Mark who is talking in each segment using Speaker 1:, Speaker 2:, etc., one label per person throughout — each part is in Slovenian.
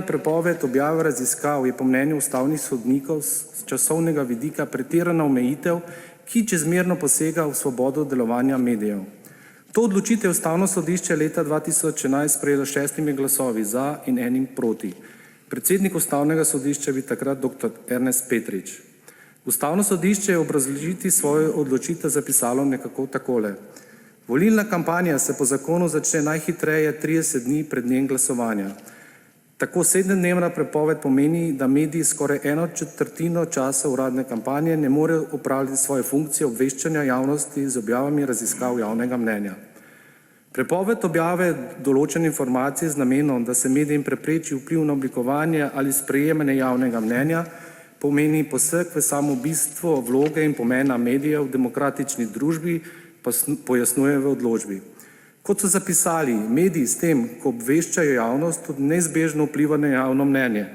Speaker 1: Prepoved objave raziskav je po mnenju ustavnih sodnikov z časovnega vidika pretirana omejitev, ki čezmerno posega v svobodo delovanja medijev. To odločitev Ustavno sodišče leta 2011 sprejelo s 6 glasovi za in 1 proti. Predsednik Ustavnega sodišča je bil takrat dr. Ernest Petrič. Ustavno sodišče je v obrazložitvi svoje odločitve zapisalo nekako takole. Volilna kampanja se po zakonu začne najhitreje 30 dni pred dnem glasovanja. Tako 7-dnevna prepoved pomeni, da mediji skoraj 1/4 časa uradne kampanje ne morejo opravljati svoje funkcije obveščanja javnosti z objavami raziskav javnega mnenja. Prepoved objave določenih informacij z namenom, da se medijem prepreči vpliv na oblikovanje ali sprejemanje javnega mnenja, pomeni poseg v samo bistvo vloge in pomena medijev v demokratični družbi, pojasnjuje v odločbi. Kot so zapisali, mediji s tem, ko obveščajo javnost, tudi neizbežno vplivajo na javno mnenje.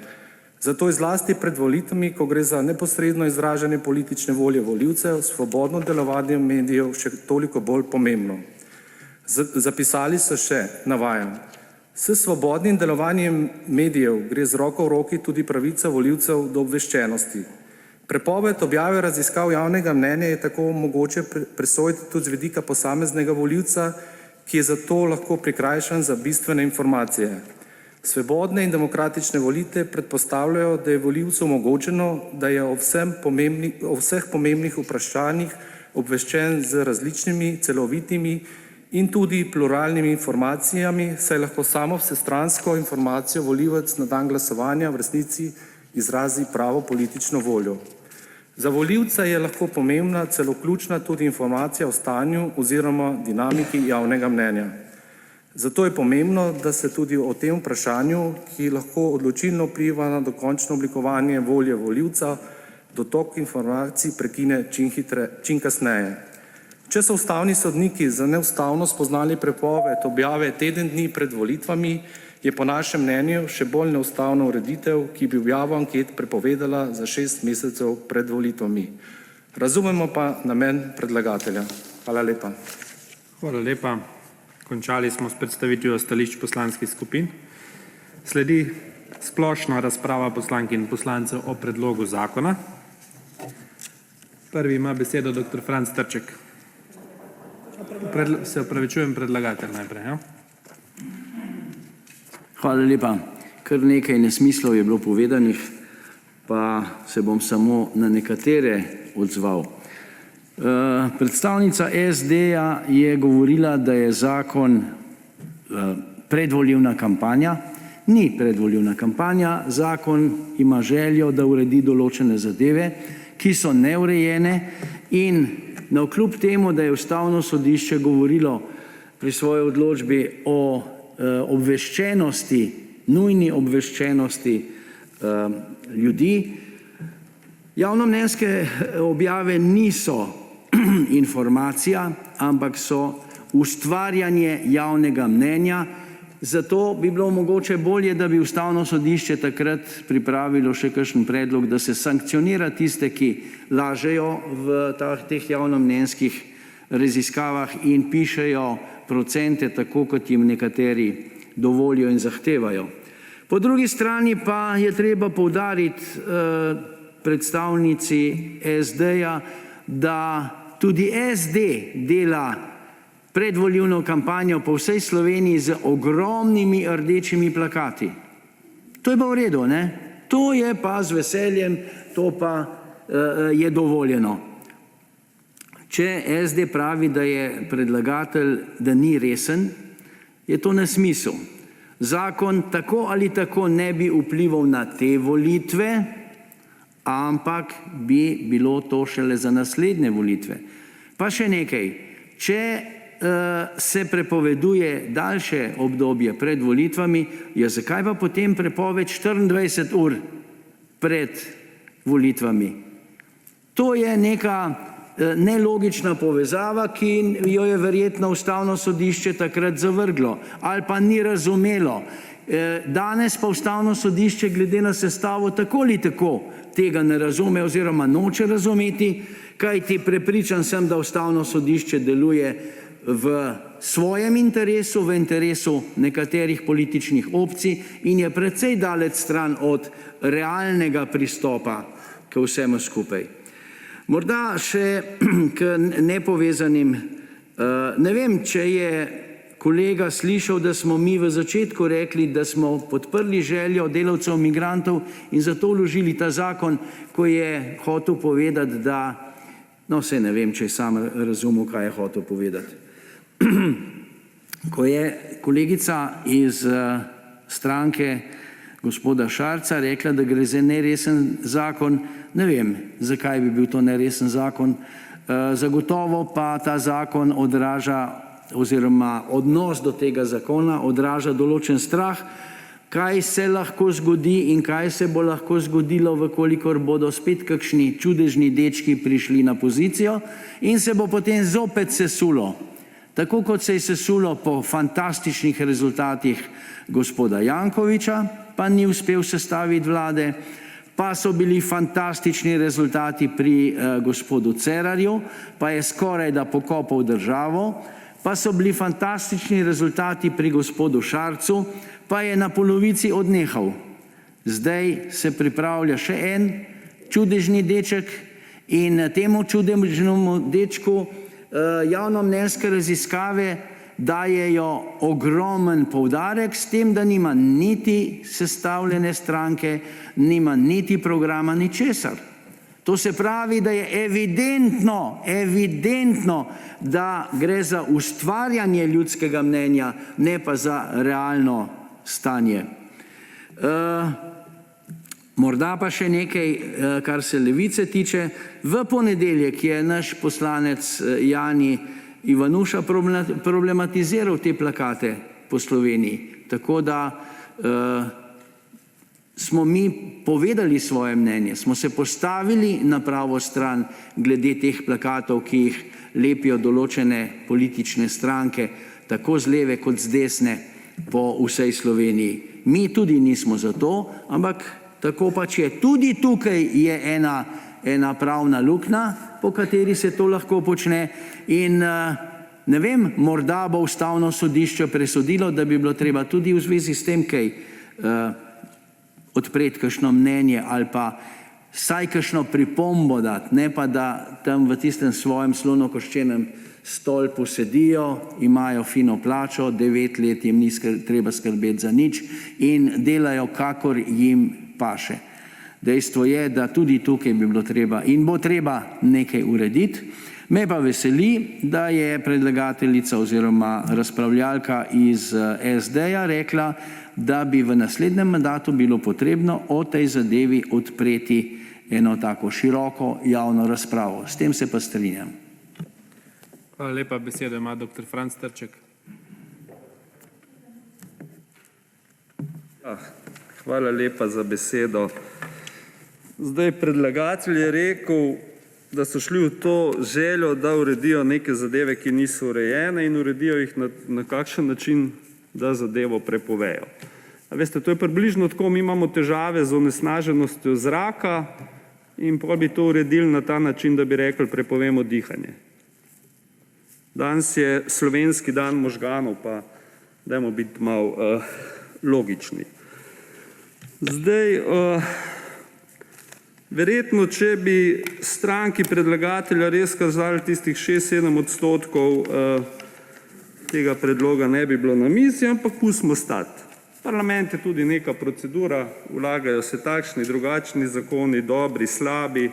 Speaker 1: Zato je zlasti pred volitvami, ko gre za neposredno izražanje politične volje volivcev, svobodno delovanje medijev še toliko bolj pomembno. Zapisali so še, navajam, s svobodnim delovanjem medijev gre z roko v roki tudi pravica volivcev do obveščenosti. Prepoved objave raziskav javnega mnenja je tako mogoče presojiti tudi z vidika posameznega volivca, ki je zato lahko prikrajšan za bistvene informacije. Svobodne in demokratične volitve predpostavljajo, da je volivcu omogočeno, da je o vseh pomembnih vprašanjih obveščen z različnimi, celovitimi in tudi pluralnimi informacijami, saj lahko samo vsestransko informacijo volivec na dan glasovanja v resnici izrazi pravo politično voljo. Za volivca je lahko pomembna, celo ključna tudi informacija o stanju oziroma dinamiki javnega mnenja. Zato je pomembno, da se tudi o tem vprašanju, ki lahko odločilno vpliva na dokončno oblikovanje volje volivca, dotok informacij prekine čim kasneje. Če so ustavni sodniki za neustavno spoznali prepoved objave teden dni pred volitvami, je po našem mnenju še bolj neustavna ureditev, ki bi objavo anket prepovedala za 6 mesecev pred volitvami. Razumemo pa namen predlagatelja. Hvala lepa.
Speaker 2: Hvala lepa. Končali smo s predstavitvijo stališč poslanskih skupin. Sledi splošna razprava poslank in poslancev o predlogu zakona. Prvi ima besedo dr. Franc Trček. Se opravičujem, predlagatelj najprej. Ja?
Speaker 3: Hvala lepa. Kar nekaj nesmislov je bilo povedanih, pa se bom samo na nekatere odzval. Predstavnica SD-ja je govorila, da je zakon predvolilna kampanja. Ni predvolilna kampanja. Zakon ima željo, da uredi določene zadeve, ki so neurejene, in navkljub temu, da je Ustavno sodišče govorilo pri svoji odločbi o obveščenosti, nujni obveščenosti ljudi, javnomnenjske objave niso informacija, ampak so ustvarjanje javnega mnenja. Zato bi bilo mogoče bolje, da bi Ustavno sodišče takrat pripravilo še kakšen predlog, da se sankcionira tiste, ki lažejo v teh javnomnenjskih raziskavah in pišejo procente tako, kot jim nekateri dovolijo in zahtevajo. Po drugi strani pa je treba poudariti predstavnici SD-ja, da tudi SD dela predvolilno kampanjo po vsej Sloveniji z ogromnimi rdečimi plakati. To je pa v redu, ne? To je pa z veseljem, to pa je dovoljeno. Če SD pravi, da je predlagatelj, da ni resen, je to nesmisel. Zakon tako ali tako ne bi vplival na te volitve, ampak bi bilo to šele za naslednje volitve. Pa še nekaj. Če se prepoveduje daljše obdobje pred volitvami, zakaj pa potem prepoved 24 ur pred volitvami? To je neka nelogična povezava, ki jo je verjetno Ustavno sodišče takrat zavrglo ali pa ni razumelo. Danes pa Ustavno sodišče glede na sestavo tako ali tako tega ne razume oziroma noče razumeti, kajti prepričan sem, da Ustavno sodišče deluje v svojem interesu, v interesu nekaterih političnih opcij in je precej daleč stran od realnega pristopa k vsemu skupaj. Morda še k nepovezanim. Ne vem, če je kolega slišal, da smo mi v začetku rekli, da smo podprli željo delavcev migrantov in zato vložili ta zakon, ko je hotel povedati, da, no saj ne vem, če je sam razumel, kaj je hotel povedati. Ko je kolegica iz stranke gospoda Šarca rekla, da gre za neresen zakon, ne vem, zakaj bi bil to neresen zakon. Zagotovo pa ta zakon odraža oziroma odnos do tega zakona odraža določen strah, kaj se lahko zgodi in kaj se bo lahko zgodilo, vkolikor bodo spet kakšni čudežni dečki prišli na pozicijo in se bo potem zopet sesulo. Tako kot se je sesulo po fantastičnih rezultatih gospoda Jankovića, pa ni uspel sestaviti vlade, pa so bili fantastični rezultati pri gospodu Cerarju, pa je skoraj da pokopal državo, pa so bili fantastični rezultati pri gospodu Šarcu, pa je na polovici odnehal. Zdaj se pripravlja še en čudežni deček in temu čudežnemu dečku javnomnenjske raziskave dajejo ogromen poudarek s tem, da nima niti sestavljene stranke, nima niti programa, ničesar. To se pravi, da je evidentno, da gre za ustvarjanje ljudskega mnenja, ne pa za realno stanje. Morda pa še nekaj, kar se Levice tiče. V ponedeljek je naš poslanec Jani Ivanuša problematiziral te plakate po Sloveniji, tako da smo mi povedali svoje mnenje, smo se postavili na pravo stran glede teh plakatov, ki jih lepijo določene politične stranke, tako z leve kot z desne po vsej Sloveniji. Mi tudi nismo za to, ampak tako pač je. Tudi tukaj je ena pravna luknja, po kateri se to lahko počne in ne vem, morda bo Ustavno sodišče presodilo, da bi bilo treba tudi v zvezi s tem kaj odpreti kakšno mnenje ali pa vsaj kakšno pripombo dati, ne pa da tam v tistem svojem slonokoščenem stolpu sedijo, imajo fino plačo, 9 let jim ni treba skrbeti za nič in delajo, kakor jim paše. Dejstvo je, da tudi tukaj bi bilo treba in bo treba nekaj urediti. Me pa veseli, da je predlagateljica oziroma razpravljalka iz SD-ja rekla, da bi v naslednjem mandatu bilo potrebno o tej zadevi odpreti eno tako široko javno razpravo. S tem se pa strinjam.
Speaker 2: Hvala lepa. Besedo ima dr. Franc Trček.
Speaker 4: Hvala lepa za besedo. Zdaj, predlagatelj je rekel, da so šli v to željo, da uredijo neke zadeve, ki niso urejene in uredijo jih na kakšen način, da zadevo prepovejo. A veste, to je približno tako, mi imamo težave z onesnaženostjo zraka in potem bi to uredili na ta način, da bi rekli, prepovemo dihanje. Danes je slovenski dan možganov, pa dajmo biti malo logični. Zdaj, verjetno, če bi stranki predlagatelja res kazali tistih 6-7% tega predloga ne bi bilo na mizi, ampak pustimo stati. Parlament je tudi neka procedura, vlagajo se takšni, drugačni zakoni, dobri, slabi.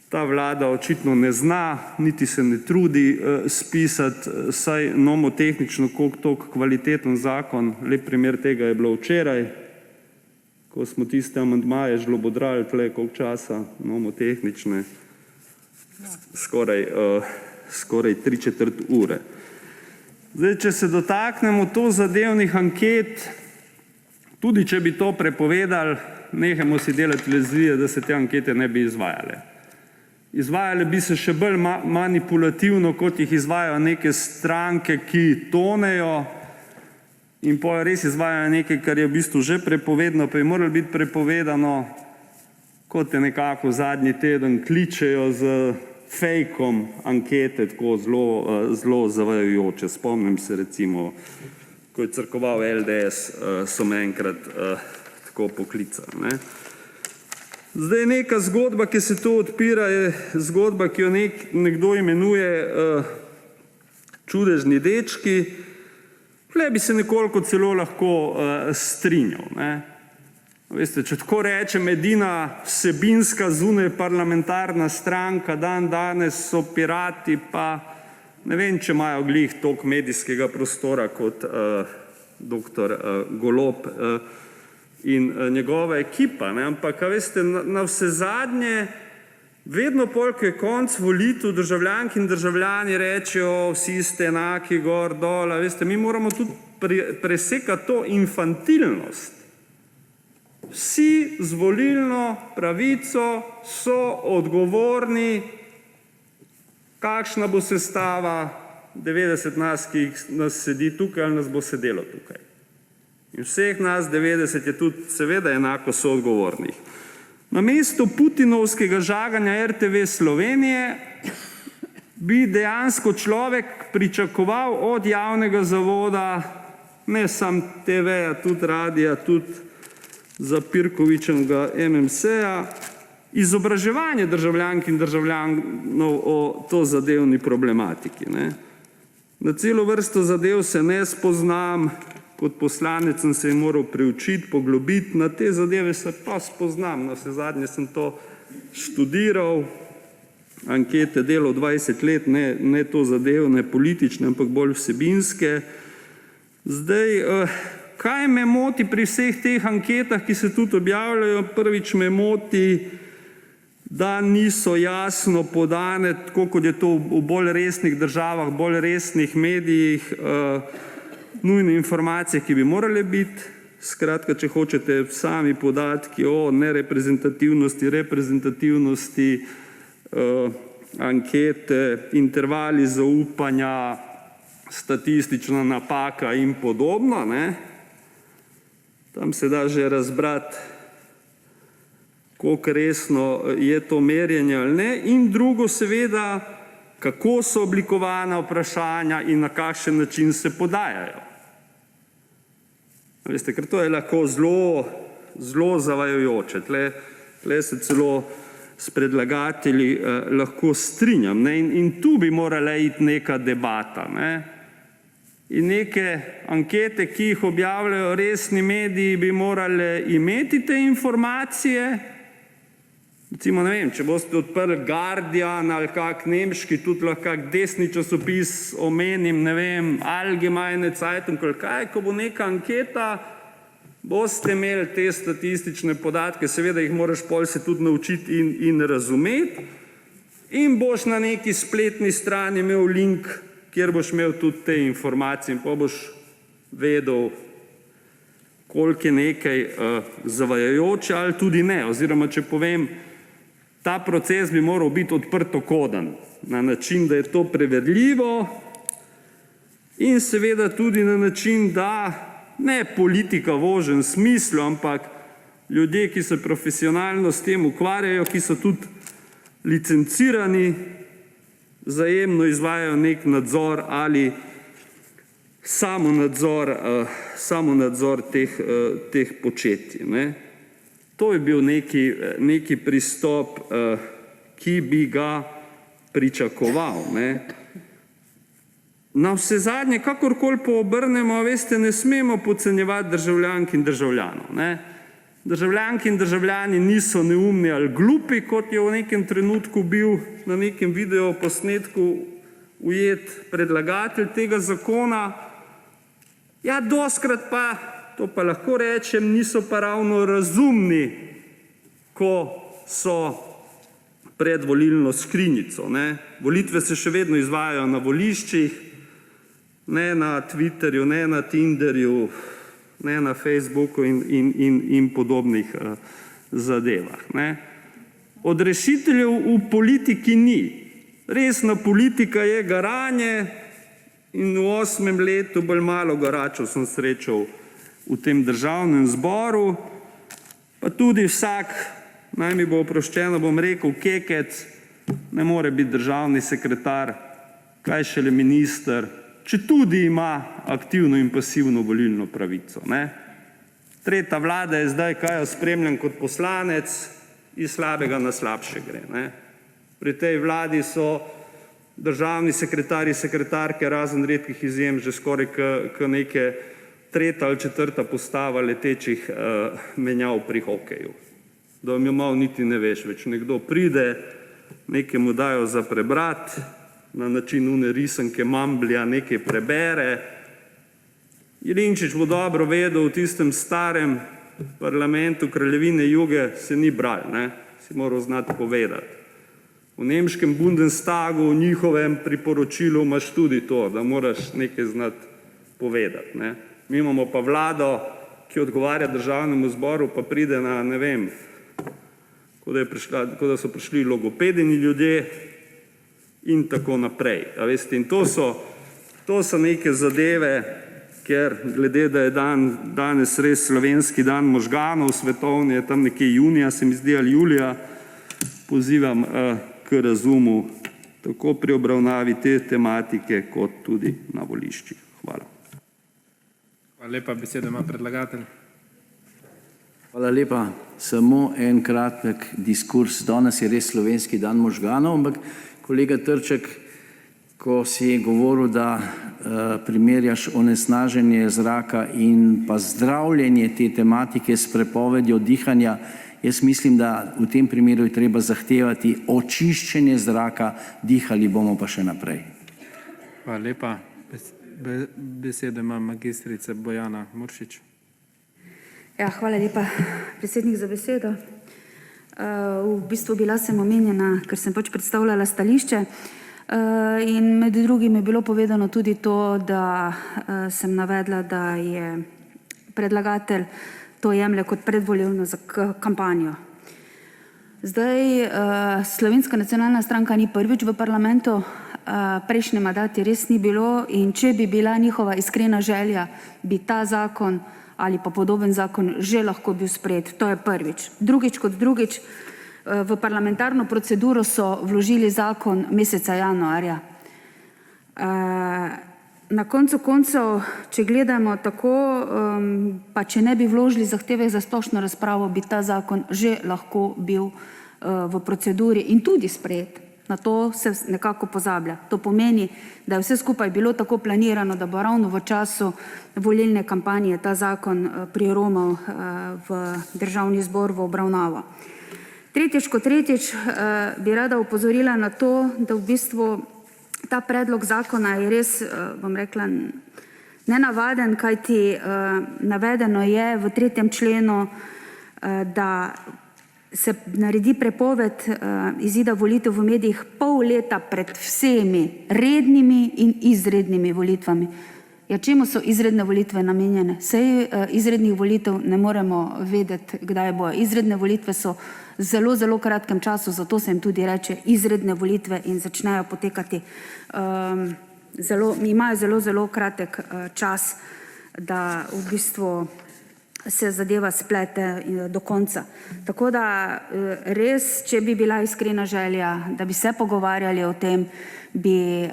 Speaker 4: Ta vlada očitno ne zna, niti se ne trudi spisati, saj nomotehnično toliko kvaliteten zakon. Lep primer tega je bilo včeraj, ko smo tiste amandmaje žlobodrali tle koliko časa, nomotehnične, skoraj 3/4 ure. Zdaj, če se dotaknemo to zadevnih anket, tudi če bi to prepovedali, nehajmo si delati iluzije, da se te ankete ne bi izvajale. Izvajale bi se še bolj manipulativno, kot jih izvajajo neke stranke, ki tonejo in potem res izvajajo nekaj, kar je v bistvu že prepovedano, pa je moralo biti prepovedano, kot te nekako zadnji teden kličejo z fejkom ankete tako zelo zavajajoče. Spomnim se recimo, ko je crkoval LDS, so me enkrat tako poklicali. Ne. Zdaj neka zgodba, ki se tu odpira, je zgodba, ki jo nekdo imenuje čudežni dečki. Tukaj bi se nekoliko celo lahko strinjal. Ne. Veste, če tako rečem, edina vsebinska zunaj parlamentarna stranka dan danes so Pirati, pa ne vem, če imajo glih toliko medijskega prostora kot dr. Golob in njegova ekipa. Ne? Ampak, veste, na vse zadnje, vedno pol, ko je konc volitev, državljanke in državljani rečejo, vsi ste enaki, gor, dol. Veste, mi moramo tudi presekati to infantilnost. Vsi z volilno pravico so odgovorni, kakšna bo sestava 90 nas, ki nas sedi tukaj, ali nas bo sedelo tukaj. In vseh nas 90 je tudi seveda enako soodgovornih. Namesto putinovskega žaganja RTV Slovenije bi dejansko človek pričakoval od javnega zavoda, ne samo TV-ja, tudi radija, tudi za Pirkovičevega MMC-ja, izobraževanje državljank in državljanov o tozadevni problematiki. Ne. Na celo vrsto zadev se ne spoznam, kot poslanec sem se moral preučiti, poglobiti, na te zadeve se pa spoznam. Na vse zadnje sem to študiral, ankete delal 20 let, ne to zadevne, politične, ampak bolj vsebinske. Zdaj, kaj me moti pri vseh teh anketah, ki se tudi objavljajo? Prvič me moti, da niso jasno podane, tako kot je to v bolj resnih državah, bolj resnih medijih, nujne informacije, ki bi morale biti. Skratka, če hočete, sami podatki o nereprezentativnosti, reprezentativnosti, ankete, intervali zaupanja, statistična napaka in podobno. Ne? Tam se da že razbrati, koliko resno je to merjenje ali ne. In drugo seveda, kako so oblikovana vprašanja in na kakšen način se podajajo. Veste, ker to je lahko zelo zavajajoče. Tle se celo s predlagatelji lahko strinjam. Ne? In tu bi morala iti neka debata. Ne? In neke ankete, ki jih objavljajo resni mediji, bi morale imeti te informacije. Recimo, ne vem, če boste odprli Guardian ali kak nemški, tudi lahko kak desni časopis omenim, ne vem, Allgemeine Zeitung ali kaj, ko bo neka anketa, boste imeli te statistične podatke, seveda jih moraš pol se tudi naučiti in razumeti, in boš na neki spletni strani imel link, kjer boš imel tudi te informacije in pa boš vedel, koliko je nekaj zavajajoče ali tudi ne. Oziroma, če povem, ta proces bi moral biti odprtokoden na način, da je to preverljivo in seveda tudi na način, da ne politika v ožjem smislu, ampak ljudje, ki se profesionalno s tem ukvarjajo, ki so tudi licencirani, vzajemno izvajajo nek nadzor ali samonadzor teh početij. Ne. To je bil neki pristop, ki bi ga pričakoval. Ne. Na vse zadnje, kakorkoli poobrnemo, veste, ne smemo podcenjevati državljank in državljanov. Ne. Državljanke in državljani niso neumni ali glupi, kot je v nekem trenutku bil na nekem videoposnetku ujet predlagatelj tega zakona. Ja, dostikrat pa, to pa lahko rečem, niso pa ravno razumni, ko so pred volilno skrinjico. Ne. Volitve se še vedno izvajajo na voliščih, ne na Twitterju, ne na Tinderju, ne na Facebooku in podobnih zadevah. Ne. Odrešiteljev v politiki ni. Resna politika je garanje in v 8. letu bolj malo garačev sem srečal v tem državnem zboru, pa tudi vsak, naj mi bo oproščeno, bom rekel, kekec, ne more biti državni sekretar, kaj šele minister, četudi ima aktivno in pasivno volilno pravico. Tretja vlada je zdaj, kaj jo spremljam kot poslanec, iz slabega na slabše gre. Pri tej vladi so državni sekretarji, sekretarke, razen redkih izjem, že skoraj k neke tretja ali četrta postava letečih menjav pri hokeju. Da vam jo malo niti ne veš več. Nekdo pride, nekaj mu dajo za prebrati, na način une risanke Mamblija nekaj prebere. Jelinčič bo dobro vedel, v tistem starem parlamentu Kraljevine Juge se ni bral, si moral znati povedati. V nemškem Bundestagu, v njihovem priporočilu imaš tudi to, da moraš nekaj znati povedati. Mi imamo pa vlado, ki odgovarja državnemu zboru, pa pride na, ne vem, kot da so prišli logopedini ljudje in tako naprej. In to so neke zadeve, ker glede, da je danes res slovenski dan možganov, svetovni je tam nekje junija, se mi zdi, ali julija, pozivam k razumu tako pri obravnavi te tematike, kot tudi na voliščih. Hvala.
Speaker 2: Hvala lepa. Besedo ima predlagatelj.
Speaker 3: Hvala lepa. Samo en kratek diskurs. Danes je res slovenski dan možganov, ampak kolega Trček, ko si govoril, da primerjaš onesnaženje zraka in pa zdravljenje te tematike s prepovedjo dihanja, jaz mislim, da v tem primeru je treba zahtevati očiščenje zraka, dihali bomo pa še naprej.
Speaker 2: Hvala lepa. Besedo ima magistrica Bojana Muršič.
Speaker 5: Hvala lepa, predsednik, za besedo. V bistvu bila sem omenjena, ker sem predstavljala stališče in med drugim je bilo povedano tudi to, da sem navedla, da je predlagatelj to jemlje kot predvolilno kampanjo. Zdaj, Slovenska nacionalna stranka ni prvič v parlamentu, prejšnji mandat je res ni bilo in če bi bila njihova iskrena želja, bi ta zakon ali pa podoben zakon že lahko bil sprejet. To je prvič. Drugič kot drugič, v parlamentarno proceduro so vložili zakon meseca januarja. Na koncu koncev, če gledamo tako, pa če ne bi vložili zahteve za splošno razpravo, bi ta zakon že lahko bil v proceduri in tudi sprejet. Na to se nekako pozablja. To pomeni, da je vse skupaj bilo tako planirano, da bo ravno v času volilne kampanje ta zakon priromal v Državni zbor v obravnavo. Tretjič kot tretjič bi rada opozorila na to, da v bistvu ta predlog zakona je res, bom rekla, nenavaden, kajti navedeno je v 3. členu, da se naredi prepoved izida volitev v medijih pol leta pred vsemi rednimi in izrednimi volitvami. Čemu so izredne volitve namenjene? Saj izrednih volitev ne moremo vedeti, kdaj bojo. Izredne volitve so v zelo kratkem času, zato se jim tudi reče izredne volitve in začnejo potekati. Imajo zelo kratek čas, da v bistvu se zadeva splete do konca. Tako da res, če bi bila iskrena želja, da bi se pogovarjali o tem, bi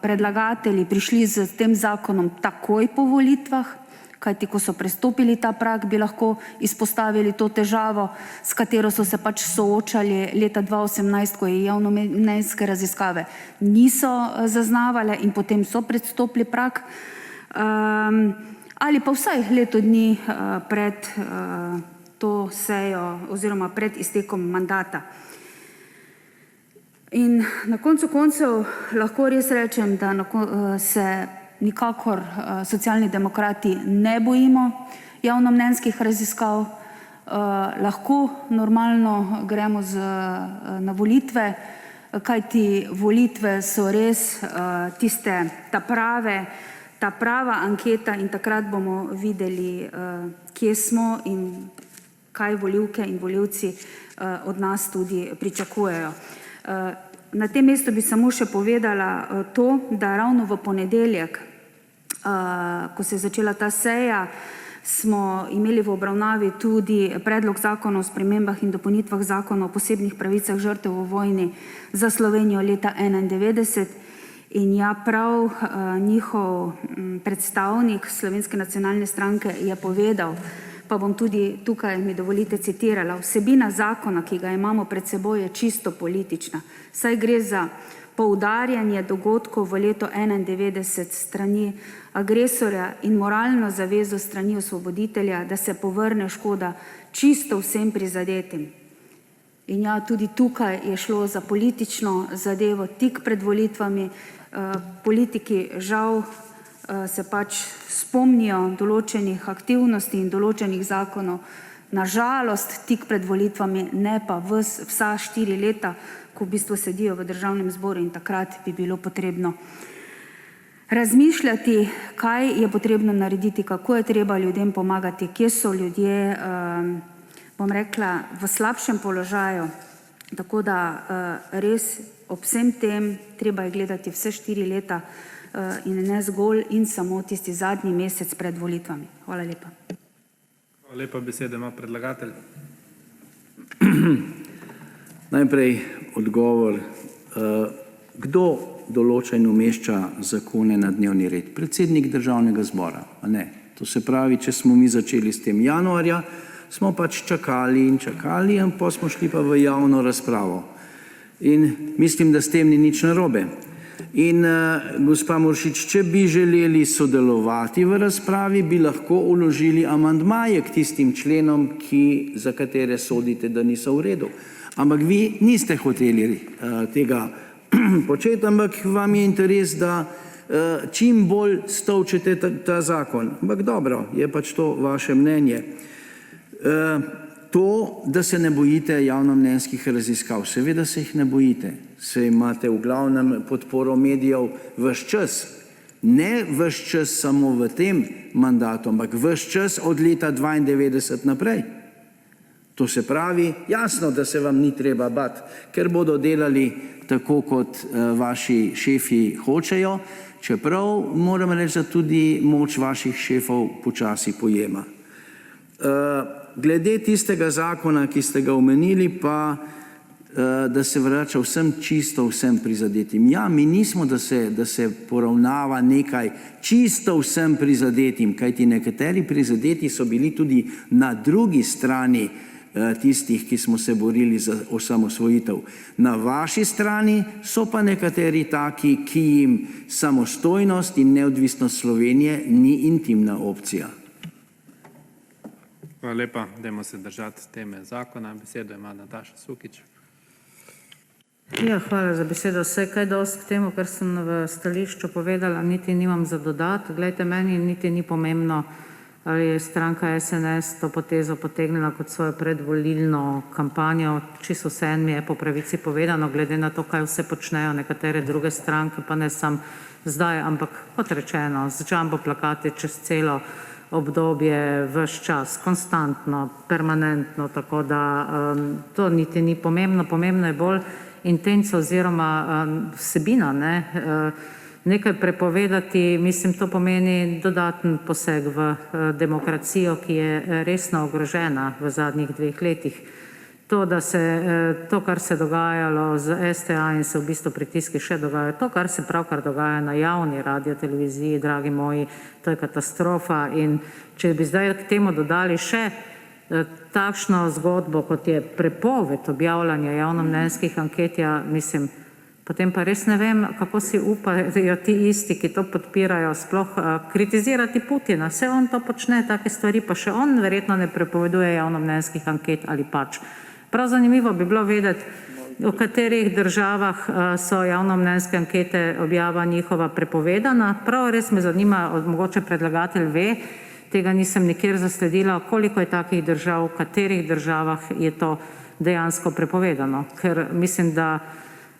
Speaker 5: predlagatelji prišli s tem zakonom takoj po volitvah, kajti ko so prestopili ta prag, bi lahko izpostavili to težavo, s katero so se soočali leta 2018, ko je javnomnenjske raziskave niso zaznavale in potem so prestopili prag, ali pa vsaj leto dni pred to sejo oziroma pred iztekom mandata. In na koncu koncev lahko res rečem, da se nikakor Socialni demokrati ne bojimo javnomnenjskih raziskav, lahko normalno gremo na volitve, kajti volitve so res ta prava anketa in takrat bomo videli, kje smo in kaj volivke in volivci od nas tudi pričakujejo. Na tem mestu bi samo še povedala to, da ravno v ponedeljek, ko se je začela ta seja, smo imeli v obravnavi tudi predlog zakona o spremembah in dopolnitvah zakona o posebnih pravicah žrtev v vojni za Slovenijo leta 1991. In ja, prav njihov predstavnik Slovenske nacionalne stranke je povedal, pa bom tudi tukaj, mi dovolite, citirala: vsebina zakona, ki ga imamo pred seboj, je čisto politična, saj gre za poudarjanje dogodkov v letu 1991 strani agresorja in moralno zavezo strani osvoboditelja, da se povrne škoda čisto vsem prizadetim. In ja, tudi tukaj je šlo za politično zadevo tik pred volitvami. Politiki žal se pač spomnijo določenih aktivnosti in določenih zakonov, nažalost tik pred volitvami, ne pa vsa 4 leta, ko v bistvu sedijo v Državnem zboru, in takrat bi bilo potrebno razmišljati, kaj je potrebno narediti, kako je treba ljudem pomagati, kje so ljudje, bom rekla, v slabšem položaju. Tako da res ob vsem tem treba je gledati vse 4 leta in ne zgolj in samo tisti zadnji mesec pred volitvami. Hvala lepa.
Speaker 2: Hvala lepa. Besedo ima predlagatelj.
Speaker 3: Najprej odgovor. Kdo določa in umešča zakone na dnevni red? Predsednik Državnega zbora. A ne? To se pravi, če smo mi začeli s tem januarja, smo pač čakali in čakali, in potem smo šli pa v javno razpravo. In mislim, da s tem ni nič narobe. In gospa Muršič, če bi želeli sodelovati v razpravi, bi lahko vložili amandmaje k tistim členom, za katere sodite, da niso v redu. Ampak vi niste hoteli tega početi, ampak vam je interes, da čim bolj stolčete ta zakon. Ampak dobro, je pač to vaše mnenje. To, da se ne bojite javnomnenjskih raziskav, seveda se jih ne bojite. Se imate v glavnem podporo medijev ves čas. Ne ves čas samo v tem mandatu, ampak ves čas od leta 1992 naprej. To se pravi, jasno, da se vam ni treba bati, ker bodo delali tako, kot vaši šefi hočejo, čeprav moram reči, da tudi moč vaših šefov počasi pojema. Glede tistega zakona, ki ste ga omenili, pa da se vrača čisto vsem prizadetim. Ja, mi nismo, da se poravnava nekaj čisto vsem prizadetim, kajti nekateri prizadeti so bili tudi na drugi strani tistih, ki smo se borili za osamosvojitev. Na vaši strani so pa nekateri taki, ki jim samostojnost in neodvisnost Slovenije ni intimna opcija.
Speaker 2: Hvala lepa. Dajmo se držati teme zakona. Besedo ima Nataša Sukič.
Speaker 6: Ja, hvala za besedo. Vse kaj dosti k temu, kar sem v stališču povedala, niti nimam za dodati. Glejte, meni niti ni pomembno, ali je stranka SNS to potezo potegnila kot svojo predvolilno kampanjo. Čisto vseeno mi je po pravici povedano, glede na to, kaj vse počnejo nekatere druge stranke, pa ne samo zdaj, ampak kot rečeno, z jumbo plakati čez celo obdobje, ves čas, konstantno, permanentno, tako da to niti ni pomembno. Pomembno je bolj intenca oziroma vsebina. Nekaj prepovedati, mislim, to pomeni dodaten poseg v demokracijo, ki je resno ogrožena v zadnjih 2 letih. To, kar se je dogajalo z STA in se v bistvu pritiski še dogajajo, to, kar se pravkar dogaja na javni radioteleviziji, dragi moji, to je katastrofa. In če bi zdaj k temu dodali še takšno zgodbo, kot je prepoved objavljanja javnomnenjskih anket, mislim, potem pa res ne vem, kako si upajo ti isti, ki to podpirajo, sploh kritizirati Putina. Vse on to počne, take stvari, pa še on verjetno ne prepoveduje javnomnenjskih anket ali pač. Prav zanimivo bi bilo vedeti, v katerih državah so javnomnenjske ankete, objava njihova prepovedana. Prav res me zanima, mogoče predlagatelj ve, tega nisem nikjer zasledila, koliko je takih držav, v katerih državah je to dejansko prepovedano. Ker mislim, da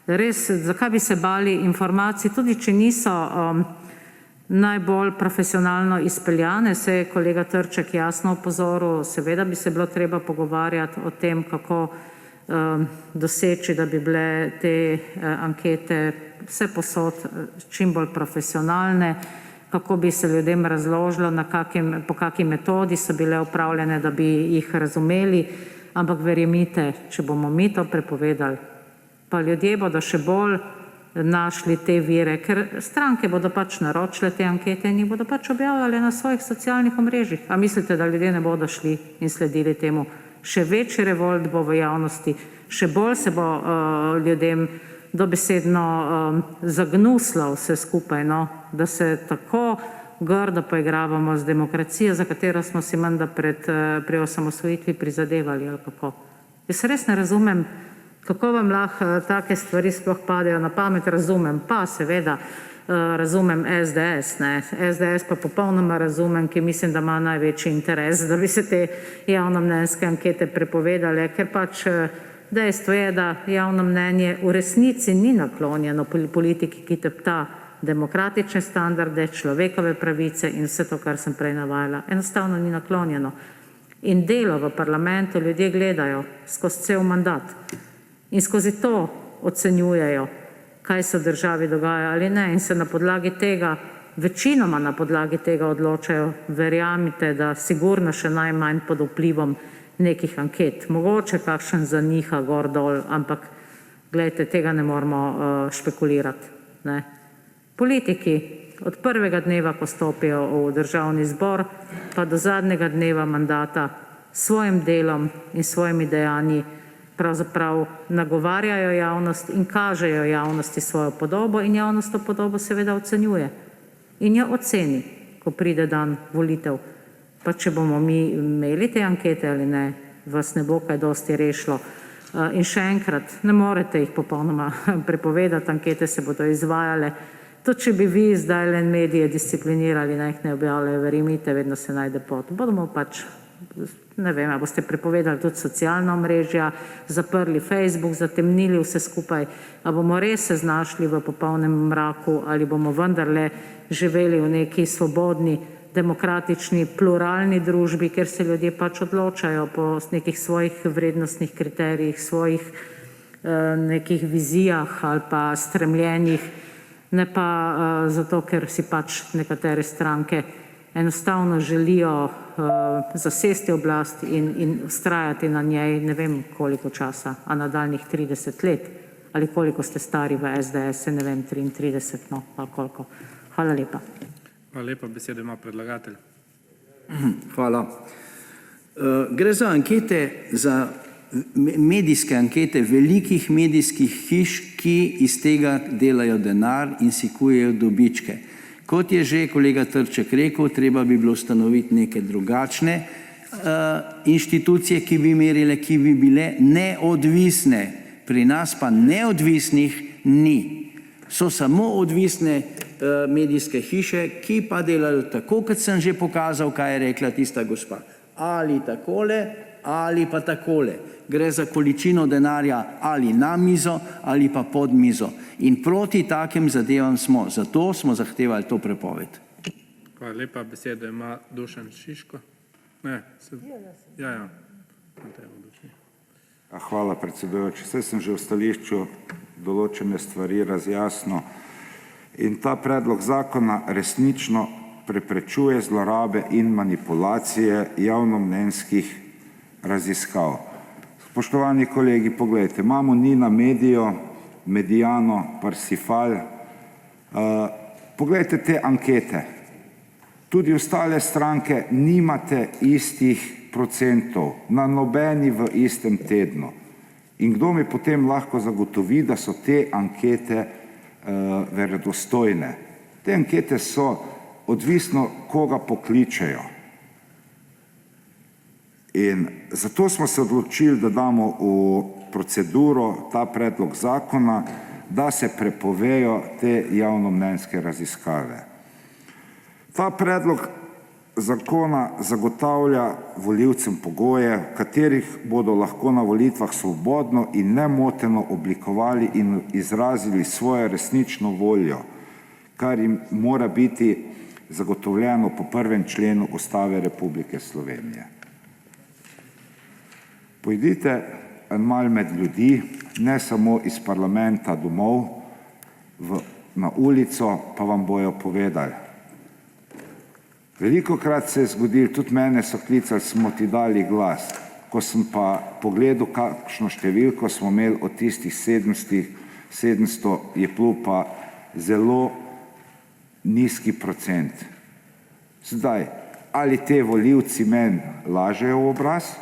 Speaker 6: res, zakaj bi se bali informacij, tudi če niso najbolj profesionalno izpeljane. Se je kolega Trček jasno opozoril, seveda bi se bilo treba pogovarjati o tem, kako doseči, da bi bile te ankete vse posod čim bolj profesionalne, kako bi se ljudem razložilo, po kakšni metodi so bile upravljene, da bi jih razumeli. Ampak verjemite, če bomo mi to prepovedali, pa ljudje bodo še bolj našli te vire, ker stranke bodo pač naročile te ankete in jih bodo pač objavljali na svojih socialnih omrežjih. A mislite, da ljudje ne bodo šli in sledili temu? Še večji revolt bo v javnosti, še bolj se bo ljudem dobesedno zagnuslo vse skupaj, no, da se tako grdo poigravamo z demokracijo, za katero smo si menda pri osamosvojitvi prizadevali, ali kako. Jaz res ne razumem, kako vam lahko take stvari sploh padejo na pamet. Razumem pa, seveda, razumem SDS. SDS pa popolnoma razumem, ki mislim, da ima največji interes, da bi se te javnomnenjske ankete prepovedale, ker pač dejstvo je, da javno mnenje v resnici ni naklonjeno politiki, ki tepta demokratične standarde, človekove pravice in vse to, kar sem prej navajala. Enostavno ni naklonjeno. In delo v parlamentu ljudje gledajo skozi cel mandat in skozi to ocenjujejo, kaj se v državi dogaja ali ne, in se na podlagi tega, večinoma na podlagi tega odločajo. Verjamite, da sigurno še najmanj pod vplivom nekih anket. Mogoče kakšen zaniha gor dol, ampak glejte, tega ne moramo špekulirati. Ne. Politiki od prvega dneva, ko stopijo v Državni zbor, pa do zadnjega dneva mandata s svojim delom in svojimi dejanji pravzaprav nagovarjajo javnost in kažejo javnosti svojo podobo in javnost to podobo seveda ocenjuje. In jo oceni, ko pride dan volitev. Pa če bomo mi imeli te ankete ali ne, vas ne bo kaj dosti rešilo. In še enkrat, ne morete jih popolnoma prepovedati, ankete se bodo izvajale. To, če bi vi zdaj len medije disciplinirali, naj jih ne objavljajo, verjemite, vedno se najde pot. Bomo pač, ne vem, boste prepovedali tudi socialna omrežja, zaprli Facebook, zatemnili vse skupaj, a bomo res se znašli v popolnem mraku ali bomo vendarle živeli v neki svobodni, demokratični, pluralni družbi, kjer se ljudje pač odločajo po nekih svojih vrednostnih kriterijih, svojih nekih vizijah ali pa stremljenjih, ne pa zato, ker si pač nekatere stranke enostavno želijo zasesti oblast in vztrajati na njej ne vem koliko časa, a nadaljnjih 30 let, ali koliko ste stari v SDS, ne vem, 33, no, ali koliko. Hvala lepa.
Speaker 2: Hvala lepa. Besedo ima predlagatelj.
Speaker 3: Hvala. Gre za ankete, za medijske ankete velikih medijskih hiš, ki iz tega delajo denar in si kujejo dobičke. Kot je že kolega Trček rekel, treba bi bilo ustanoviti neke drugačne inštitucije, ki bi merile, ki bi bile neodvisne. Pri nas pa neodvisnih ni. So samo odvisne medijske hiše, ki pa delajo tako, kot sem že pokazal, kaj je rekla tista gospa. Ali takole, ali pa takole. Gre za količino denarja ali na mizo, ali pa pod mizo. In proti takim zadevam smo. Zato smo zahtevali to prepoved.
Speaker 2: Hvala lepa. Besedo ima Dušan Šiško. Ne, ja.
Speaker 7: Hvala, predsedujoči. Saj sem že v stališču določene stvari razjasnil. In ta predlog zakona resnično preprečuje zlorabe in manipulacije javnomnenjskih raziskav. Spoštovani kolegi, poglejte, imamo Nina Medijo, Mediano, Parsifal. Poglejte te ankete. Tudi ostale stranke nimate istih procentov, na nobeni v istem tednu. In kdo mi potem lahko zagotovi, da so te ankete verodostojne? Te ankete so odvisno, koga pokličejo. In zato smo se odločili, da damo v proceduro ta predlog zakona, da se prepovejo te javnomnenjske raziskave. Ta predlog zakona zagotavlja volivcem pogoje, v katerih bodo lahko na volitvah svobodno in nemoteno oblikovali in izrazili svojo resnično voljo, kar jim mora biti zagotovljeno po 1. členu Ustave Republike Slovenije. Pojdite malo med ljudi, ne samo iz parlamenta domov, na ulico, pa vam bojo povedali. Velikokrat se je zgodilo, tudi mene so klicali, smo ti dali glas. Ko sem pa pogledal, kakšno številko smo imeli od tistih 700, je bil pa zelo nizki procent. Zdaj, ali te volivci meni lažejo v obraz,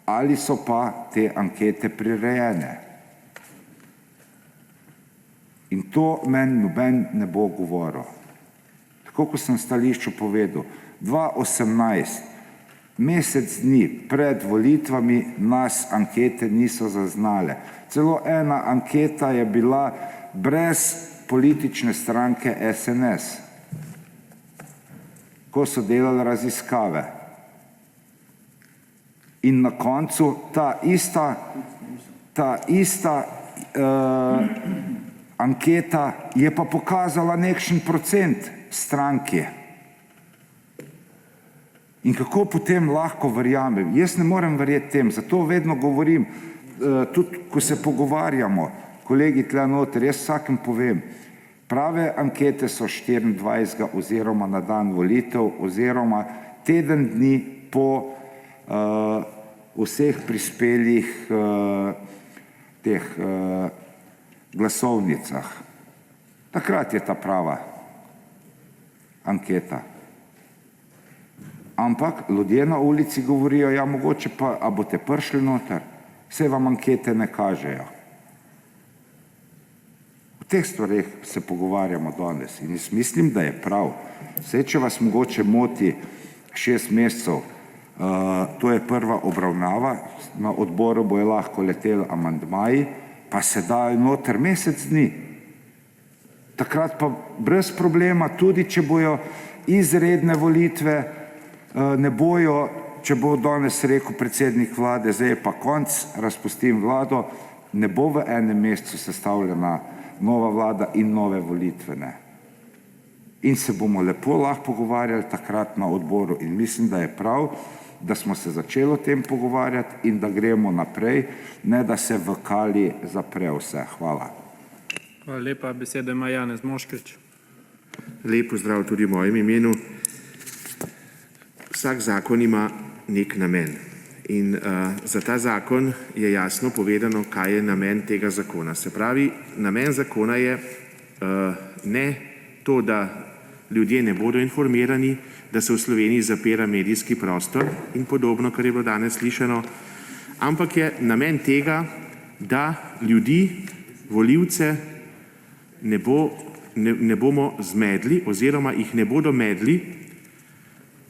Speaker 7: ali so pa te ankete prirejene. In to meni noben ne bo govoril. Tako kot sem v stališču povedal, 2018, mesec dni pred volitvami nas ankete niso zaznale. Celo ena anketa je bila brez politične stranke SNS, ko so delali raziskave. In na koncu ta ista anketa je pa pokazala nekšen procent stranke. In kako potem lahko verjamem? Jaz ne morem verjeti tem, zato vedno govorim, tudi ko se pogovarjamo, kolegi tle noter, jaz vsakem povem, prave ankete so 24. oziroma na dan volitev oziroma teden dni po vseh prispelih glasovnicah. Takrat je ta prava anketa. Ampak ljudje na ulici govorijo, ja mogoče pa, a boste prišli noter, saj vam ankete ne kažejo. O teh stvareh se pogovarjamo danes in jaz mislim, da je prav. Saj, če vas mogoče moti 6 mesecev, to je prva obravnava, na odboru bojo lahko leteli amandmaji, pa se dajo noter mesec dni. Takrat pa brez problema, tudi če bojo izredne volitve, ne bojo, če bo danes rekel predsednik vlade, zdaj je pa konc, razpustim vlado, ne bo v enem mesecu sestavljena nova vlada in nove volitve. Ne. In se bomo lepo lahko pogovarjali takrat na odboru in mislim, da je prav, da smo se začeli o tem pogovarjati in da gremo naprej, ne da se v kali zapre vse. Hvala.
Speaker 2: Hvala lepa. Besedo ima Janez Moškrič.
Speaker 8: Lep pozdrav tudi v mojem imenu. Vsak zakon ima nek namen in za ta zakon je jasno povedano, kaj je namen tega zakona. Se pravi, namen zakona je ne to, da ljudje ne bodo informirani, da se v Sloveniji zapira medijski prostor in podobno, kar je bilo danes slišano, ampak je namen tega, da ljudi, volivce, ne bomo zmedli oziroma jih ne bodo medli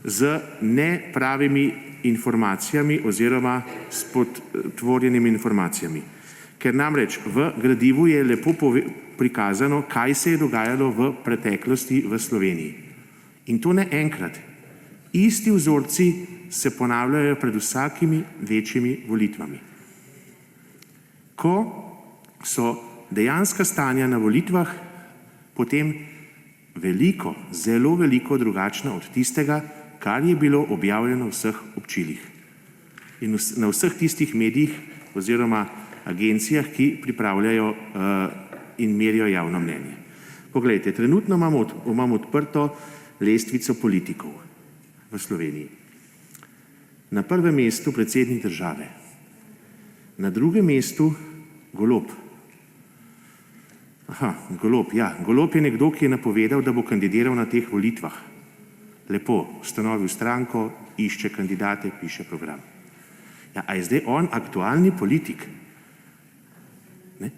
Speaker 8: z nepravimi informacijami oziroma s podtvorjenimi informacijami. Ker namreč v gradivu je lepo prikazano, kaj se je dogajalo v preteklosti v Sloveniji. In to ne enkrat. Isti vzorci se ponavljajo pred vsakimi večjimi volitvami. Ko so dejanska stanja na volitvah potem veliko, zelo veliko drugačna od tistega, kar je bilo objavljeno v vseh občilih in na vseh tistih medijih oziroma agencijah, ki pripravljajo in merijo javno mnenje. Poglejte, trenutno imamo odprto lestvico politikov v Sloveniji. Na prvem mestu predsednik države, na drugem mestu Golob. Golob, ja. Golob je nekdo, ki je napovedal, da bo kandidiral na teh volitvah. Lepo, ustanovil stranko, išče kandidate, piše program. Ja, a je zdaj on aktualni politik? Ne?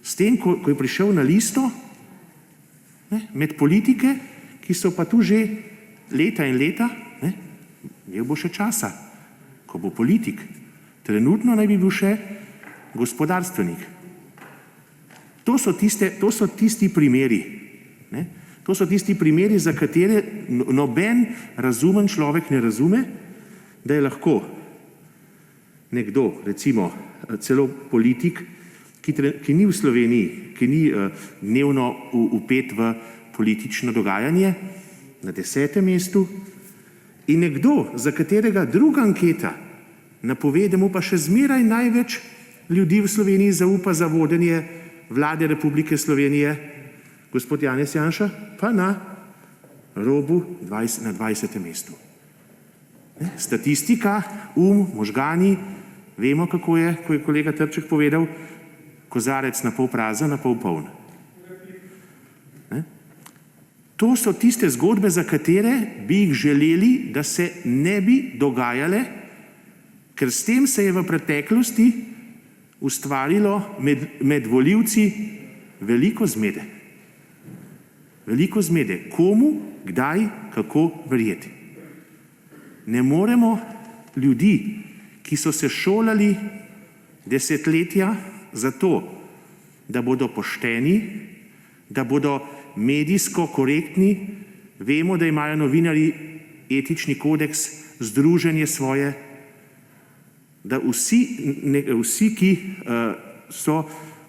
Speaker 8: S tem, ko je prišel na listo, med politike, ki so pa tu že leta in leta, ne bo še časa, ko bo politik. Trenutno naj bi bil še gospodarstvenik. To so tisti primeri. Ne? To so tisti primeri, za katere noben razumen človek ne razume, da je lahko nekdo, recimo celo politik, ki ni v Sloveniji, ki ni dnevno vpet v politično dogajanje, na 10. mestu, in nekdo, za katerega druga anketa napove, da mu pa še zmeraj največ ljudi v Sloveniji zaupa za vodenje Vlade Republike Slovenije, gospod Janez Janša, pa na robu na 20. mestu. Statistika, možgani, vemo, kako je, ko je kolega Trček povedal, kozarec na pol prazen, na pol poln. To so tiste zgodbe, za katere bi jih želeli, da se ne bi dogajale, ker s tem se je v preteklosti ustvarilo med volivci veliko zmede. Veliko zmede. Komu, kdaj, kako verjeti. Ne moremo ljudi, ki so se šolali desetletja za to, da bodo pošteni, da bodo medijsko korektni, vemo, da imajo novinarji etični kodeks, združenje svoje, da vsi, ki so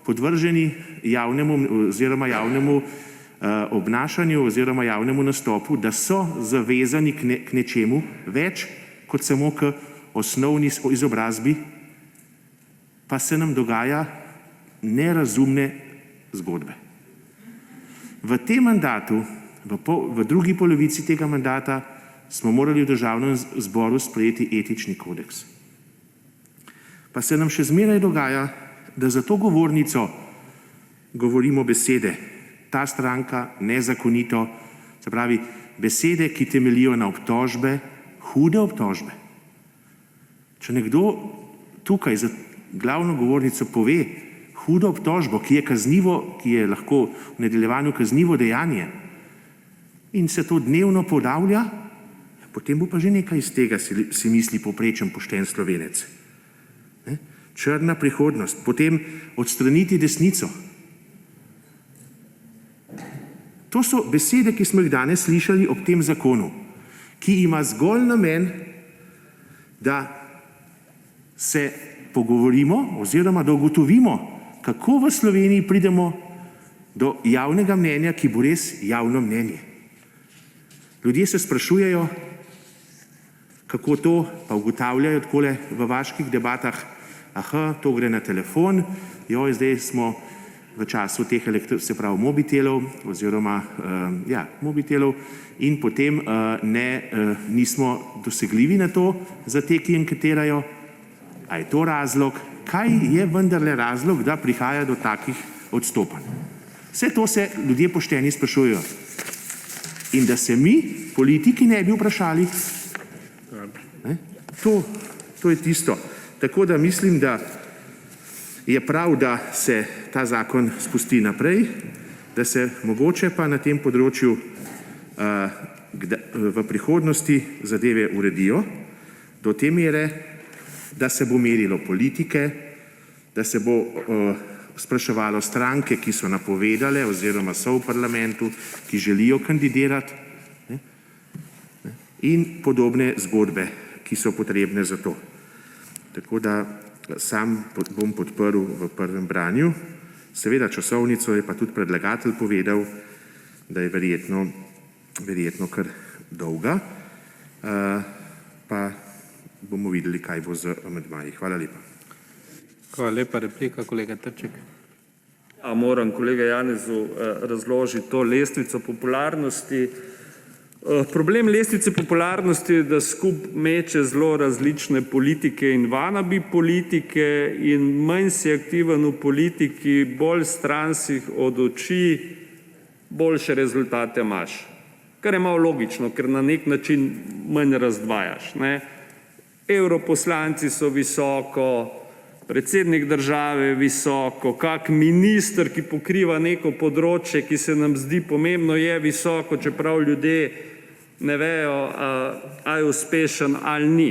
Speaker 8: podvrženi javnemu obnašanju oziroma javnemu nastopu, da so zavezani k nečemu več kot samo k osnovni izobrazbi, pa se nam dogaja nerazumne zgodbe. V tem mandatu, v drugi polovici tega mandata, smo morali v Državnem zboru sprejeti etični kodeks. Pa se nam še zmeraj dogaja, da za to govornico govorimo besede, ta stranka nezakonito, se pravi besede, ki temeljijo na obtožbe, hude obtožbe. Če nekdo tukaj za glavno govornico pove hudo obtožbo, ki je kaznivo, ki je lahko v nadaljevanju kaznivo dejanje in se to dnevno ponavlja, potem bo pa že nekaj iz tega, si misli povprečen pošten Slovenec. Črna prihodnost, potem odstraniti desnico. To so besede, ki smo jih danes slišali ob tem zakonu, ki ima zgolj namen, da se pogovorimo oziroma da ugotovimo, kako v Sloveniji pridemo do javnega mnenja, ki bo res javno mnenje. Ljudje se sprašujejo, kako to, pa ugotavljajo takole v vaških debatah, to gre na telefon, zdaj smo v času teh mobitelov oziroma mobitelov in potem nismo dosegljivi na to za te, ki anketirajo. A je to razlog? Kaj je vendarle razlog, da prihaja do takih odstopanj? Vse to se ljudje pošteni sprašujejo. In da se mi, politiki, ne bi vprašali, to je tisto. Tako da mislim, da je prav, da se ta zakon spusti naprej, da se mogoče pa na tem področju v prihodnosti zadeve uredijo do te mere, da se bo merilo politike, da se bo spraševalo stranke, ki so napovedale oziroma so v parlamentu, ki želijo kandidirati in podobne zgodbe, ki so potrebne za to. Tako da sam bom podprl v prvem branju. Seveda časovnico je pa tudi predlagatelj povedal, da je verjetno kar dolga, pa bomo videli, kaj bo z amandmaji. Hvala lepa.
Speaker 2: Hvala lepa. Replika, kolega Trček.
Speaker 4: Moram kolega Janezu razložiti to lestvico popularnosti. Problem lestvice popularnosti je, da skup meče zelo različne politike in vanabi politike in manj si aktiven v politiki, bolj stran si od oči, boljše rezultate imaš. Kar je malo logično, ker na nek način manj razdvajaš. Evroposlanci so visoko, predsednik države je visoko, kak minister, ki pokriva neko področje, ki se nam zdi pomembno, je visoko, čeprav ljudje ne vejo, a je uspešen ali ni.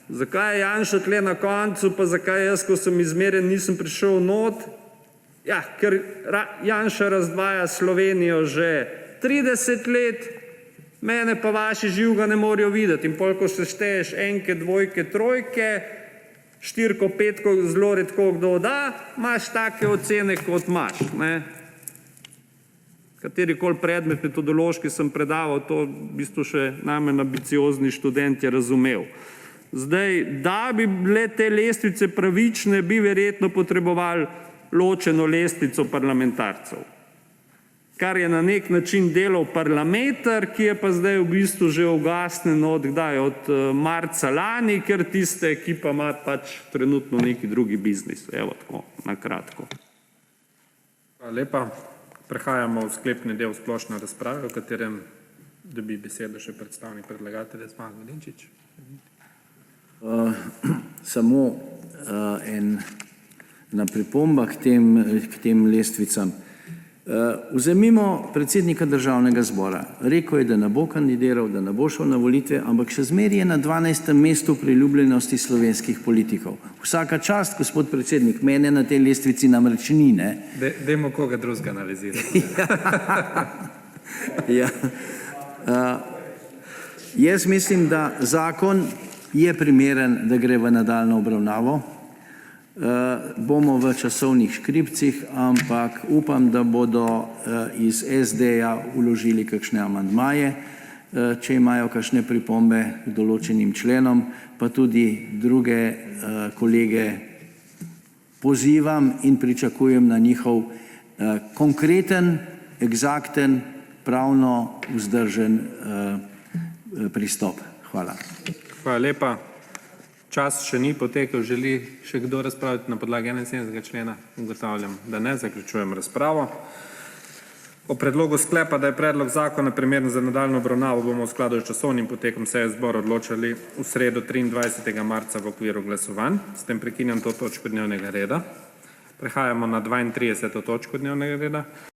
Speaker 4: Zakaj je Janša tukaj na koncu, pa zakaj jaz, ko sem izmerjen, nisem prišel not? Ker Janša razdvaja Slovenijo že 30 let, mene pa vaši živega ne morejo videti. In potem, ko se šteješ enke, dvojke, trojke, štirko, petko, zelo redko kdo da, imaš take ocene, kot imaš. Katerikoli predmet metodološki sem predaval, to v bistvu še najmanj ambiciozni študent je razumel. Zdaj, da bi bile te lestvice pravične, bi verjetno potrebovali ločeno lestvico parlamentarcev. kar je na nek način delal Parlameter, ki je pa zdaj v bistvu že ugasnjen od marca lani, ker tista ekipa ima pač trenutno neki drugi biznis. Evo tako, na kratko.
Speaker 2: Hvala lepa. Prehajamo v sklepni del splošne razprave, v katerem dobi besedo še predstavnik predlagatelja Zmago Jelinčič.
Speaker 3: Samo ena pripomba k tem lestvicam. Vzemimo predsednika Državnega zbora. Rekel je, da ne bo kandidiral, da ne bo šel na volitve, ampak še zmeraj je na 12. mestu priljubljenosti slovenskih politikov. Vsaka čast, gospod predsednik, mene na tej lestvici namreč ni, ne?
Speaker 2: Dajmo koga drugega analizirati.
Speaker 3: Ja. Jaz mislim, da zakon je primeren, da gre v nadaljnjo obravnavo. Bomo v časovnih škripcih, ampak upam, da bodo iz SD-ja vložili kakšne amandmaje, če imajo kakšne pripombe k določenim členom, pa tudi druge kolege pozivam in pričakujem na njihov konkreten, eksakten, pravno vzdržen pristop. Hvala.
Speaker 2: Hvala lepa. Čas še ni potekel. Želi še kdo razpravljati na podlagi 71. člena? Ugotavljam, da ne. Zaključujem razpravo. O predlogu sklepa, da je predlog zakona primeren za nadaljnjo obravnavo, bomo v skladu s časovnim potekom seje zbora odločali v sredo 23. marca v okviru glasovanj. S tem prekinjam to točko dnevnega reda. Prehajamo na 32. točko dnevnega reda.